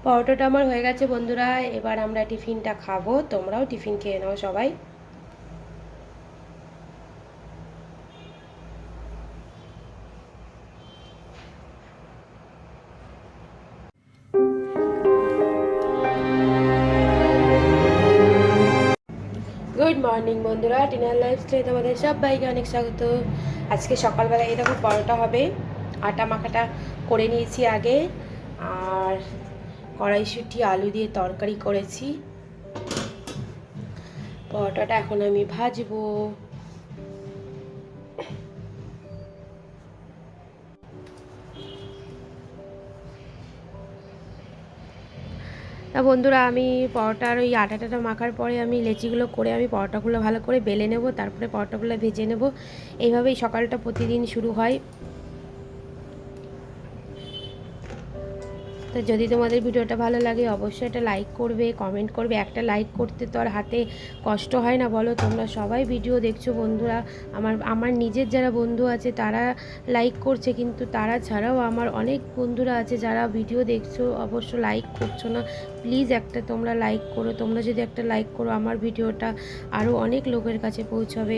পরোটাটা আমার হয়ে গেছে বন্ধুরা। এবার আমরা টিফিনটা খাবো, তোমরাও টিফিন খেয়ে নাও সবাই। গুড মর্নিং বন্ধুরা, ডিনার লাইফস্টাইলে তোমাদের সবাইকে অনেক স্বাগত। আজকে সকালবেলায় এই দেখো পরোটা হবে, আটা মাখাটা করে নিয়েছি আগে, আর কড়াইশুঁটি আলু দিয়ে তরকারি করেছি। পরোটাটা এখন আমি ভাজবো। তা বন্ধুরা, আমি পরোটার ওই আটাটা মাখার পরে আমি লেচিগুলো করে আমি পরোটাগুলো ভালো করে বেলে নেব, তারপরে পরোটাগুলো ভেজে নেব। এইভাবেই সকালটা প্রতিদিন শুরু হয়। তো যদি তোমাদের ভিডিওটা ভালো লাগে অবশ্যই একটা লাইক করবে, কমেন্ট করবে। একটা লাইক করতে তো আর হাতে কষ্ট হয় না বলো। তোমরা সবাই ভিডিও দেখছো বন্ধুরা, আমার নিজের যারা বন্ধু আছে তারা লাইক করছে, কিন্তু তারা ছাড়াও আমার অনেক বন্ধুরা আছে যারা ভিডিও দেখছো অবশ্য লাইক করছো না। প্লিজ একটা তোমরা লাইক করো। তোমরা যদি একটা লাইক করো আমার ভিডিওটা আরও অনেক লোকের কাছে পৌঁছাবে।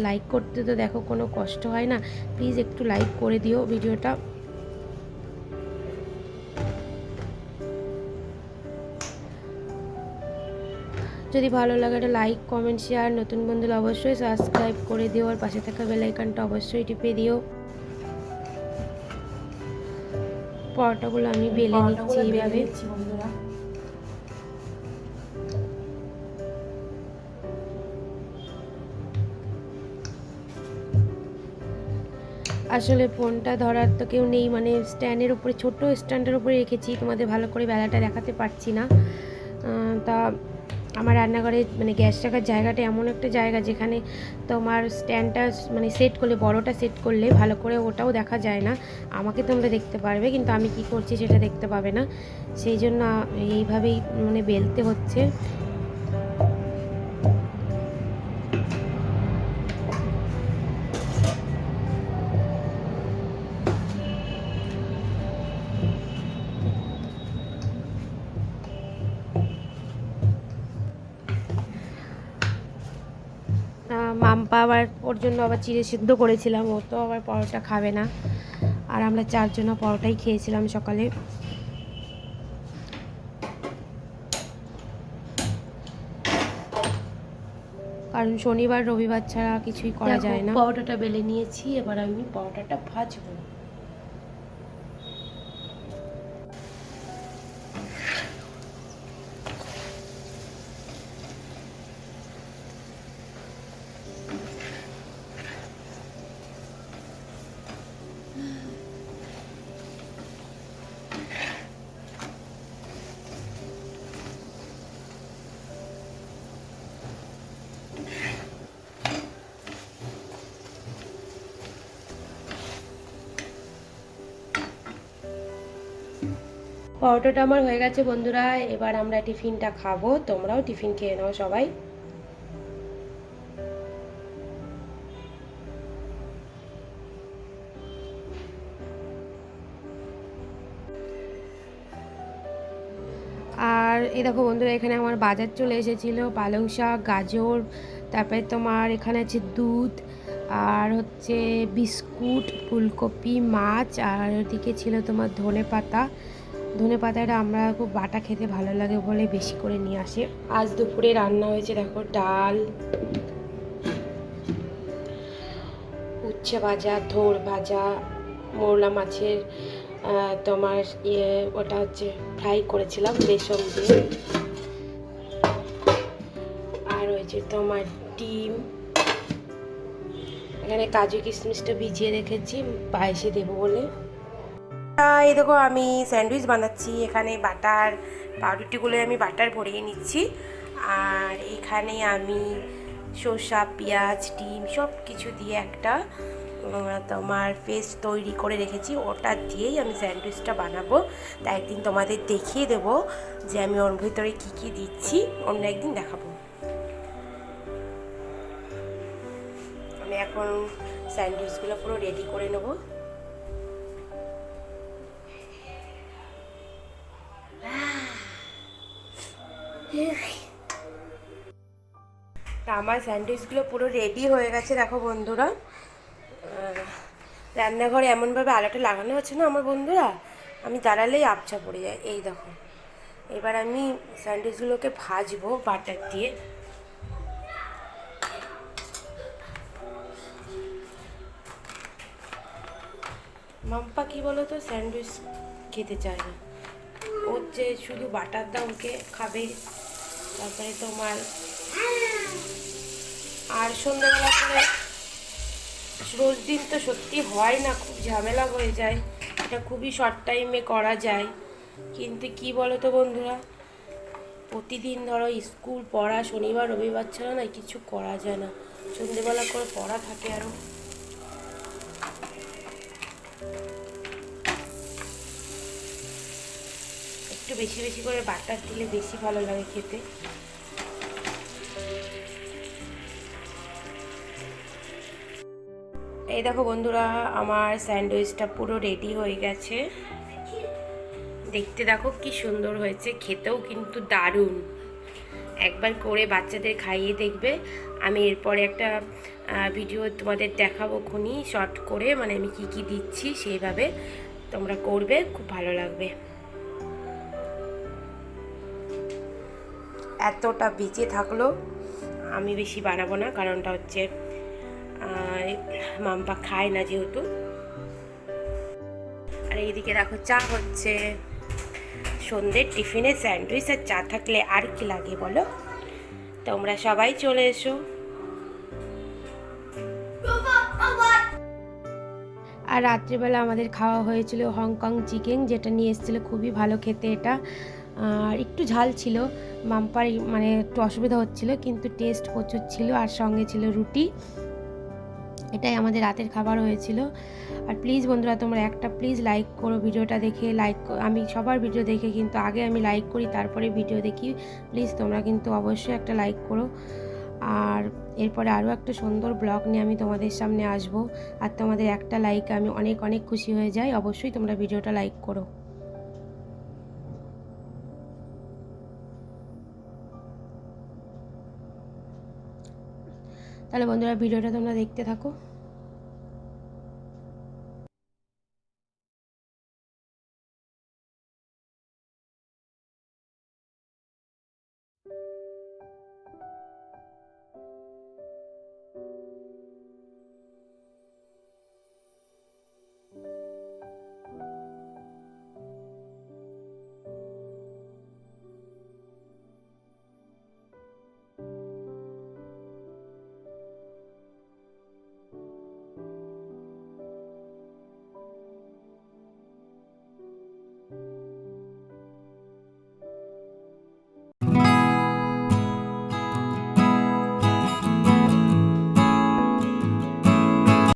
লাইক করতে তো দেখো কোনো কষ্ট হয় না, প্লিজ একটু লাইক করে দিও ভিডিওটা। যদি ভালো লাগে একটা লাইক, কমেন্ট, শেয়ার, নতুন বন্ধুরা অবশ্যই সাবস্ক্রাইব করে দিও, আর পাশে থাকা বেল আইকনটা অবশ্যই টিপে দিও। পরোটাগুলো আমি বেলে নিচ্ছি এইভাবে। বন্ধুরা আসলে ফোনটা ধরার তো কেউ নেই, মানে স্ট্যান্ডের উপরে, ছোট স্ট্যান্ডের উপরে রেখেছি, তোমাদের ভালো করে বেলাটা দেখাতে পারছি না। তা আমার রান্নাঘরে মানে গ্যাস রাখার জায়গাটা এমন একটা জায়গা যেখানে তোমার স্ট্যান্ডটা মানে সেট করলে, বড়টা সেট করলে ভালো করে ওটাও দেখা যায় না। আমাকে তোমরা দেখতে পারবে কিন্তু আমি কি করছি সেটা দেখতে পাবে না, সেই জন্য এইভাবেই মানে বেলতে হচ্ছে। মাম্পা আবার ওর জন্য আবার চিড়ে সিদ্ধ করেছিলাম, ও তো আবার পরোটা খাবে না, আর আমরা চারজনা পরোটাই খেয়েছিলাম সকালে। কারণ শনিবার রবিবার ছাড়া কিছুই করা যায় না। পরোটাটা বেলে নিয়েছি, এবার আমি পরোটাটা ভাজবো। পরোটাটা আমার হয়ে গেছে বন্ধুরা। এবার আমরা টিফিনটা খাবো, তোমরাও টিফিন খেয়ে নাও সবাই। আর এই দেখো বন্ধুরা, এখানে আমার বাজার চলে এসেছিলো, পালং শাক, গাজর, তারপরে তোমার এখানে আছে দুধ, আর হচ্ছে বিস্কুট, ফুলকপি, মাছ, আর ওদিকে ছিল তোমার ধনে পাতাটা আমরা খুব বাটা খেতে ভালো লাগে বলে বেশি করে নিয়ে আসে। আজ দুপুরে রান্না হয়েছে দেখো, ডাল, উচ্ছে ভাজা, থোড় ভাজা, মোরলা মাছের তোমার ওটা হচ্ছে ফ্রাই করেছিলাম বেসন দিয়ে, আর ওই যে তোমার ডিম, এখানে কাজু কিশমিশটা ভিজিয়ে রেখেছি পায়েসে দেবো বলে। এই দেখো আমি স্যান্ডউইচ বানাচ্ছি, এখানে বাটার, পাউরুটিগুলো আমি বাটার ভরিয়ে নিচ্ছি, আর এখানে আমি শসা, পেঁয়াজ, ডিম সব কিছু দিয়ে একটা তোমার পেস্ট তৈরি করে রেখেছি, ওটা দিয়েই আমি স্যান্ডউইচটা বানাবো। তাই একদিন তোমাদের দেখিয়ে দেবো যে আমি ওর ভিতরে কী কী দিচ্ছি, অন্য একদিন দেখাবো। আমি এখন স্যান্ডউইচগুলো পুরো রেডি করে নেবো। আমার স্যান্ডউইচগুলো পুরো রেডি হয়ে গেছে দেখো বন্ধুরা। রান্নাঘরে এমনভাবে আলোটা লাগানো হচ্ছে না আমার বন্ধুরা, আমি দাঁড়ালেই আবছা পড়ে যায়। এই দেখো, এবার আমি স্যান্ডউইচগুলোকে ভাজবো বাটার দিয়ে। মাম্পা কি বলো তো, স্যান্ডউইচ খেতে চায় না, ওর যে শুধু বাটার দাও ওকে খাবে। তারপরে তোমার আর সন্ধ্যাবেলা করে রোজ দিন তো সত্যি হয় না, খুব ঝামেলা হয়ে যায়। এটা খুবই শর্ট টাইমে করা যায়, কিন্তু কি বলো তো বন্ধুরা, প্রতিদিন ধরো স্কুল পড়া, শনিবার রবিবার ছাড়া না কিছু করা যায় না। সন্ধ্যেবেলা করে পড়া থাকে আরও। একটু বেশি বেশি করে বাটার দিলে বেশি ভালো লাগে খেতে। এই দেখো বন্ধুরা, আমার স্যান্ডউইচটা পুরো রেডি হয়ে গেছে। দেখতে দেখো কি সুন্দর হয়েছে, খেতেও কিন্তু দারুণ। একবার করে বাচ্চাদের খাইয়ে দেখবে। আমি এরপরে একটা ভিডিও তোমাদের দেখাবো খুনি শর্ট করে, মানে আমি কি কি দিচ্ছি সেইভাবে তোমরা করবে, খুব ভালো লাগবে। এতটা বেঁচে থাকলো, আমি বেশি বানাবো না, কারণটা হচ্ছে মাম্পা খায় না যেহেতু। আর এইদিকে দেখো চা হচ্ছে। সন্ধ্যের টিফিনে স্যান্ডউইচ আর চা থাকলে আর কি লাগে বলো। তোমরা সবাই চলে এসো। আর রাত্রিবেলা আমাদের খাওয়া হয়েছিল হংকং চিকেন, যেটা নিয়ে এসেছিলো, খুবই ভালো খেতে এটা। আর একটু ঝাল ছিল, মাম্পার মানে একটু অসুবিধা হচ্ছিল, কিন্তু টেস্ট প্রচুর ছিল। আর সঙ্গে ছিল রুটি। এটাই আমাদের রাতের খাবার হয়েছিল। আর প্লিজ বন্ধুরা, তোমরা একটা প্লিজ লাইক করো ভিডিওটা দেখে। আমি সবার ভিডিও দেখে কিন্তু আগে আমি লাইক করি, তারপরে ভিডিও দেখি। প্লিজ তোমরা কিন্তু অবশ্যই একটা লাইক করো। আর এরপরে আরও একটা সুন্দর ব্লগ নিয়ে আমি তোমাদের সামনে আসব। আর তোমাদের একটা লাইক আমি অনেক অনেক খুশি হয়ে যাই। অবশ্যই তোমরা ভিডিওটা লাইক করো। তাহলে বন্ধুরা, ভিডিওটা তোমরা দেখতে থাকো।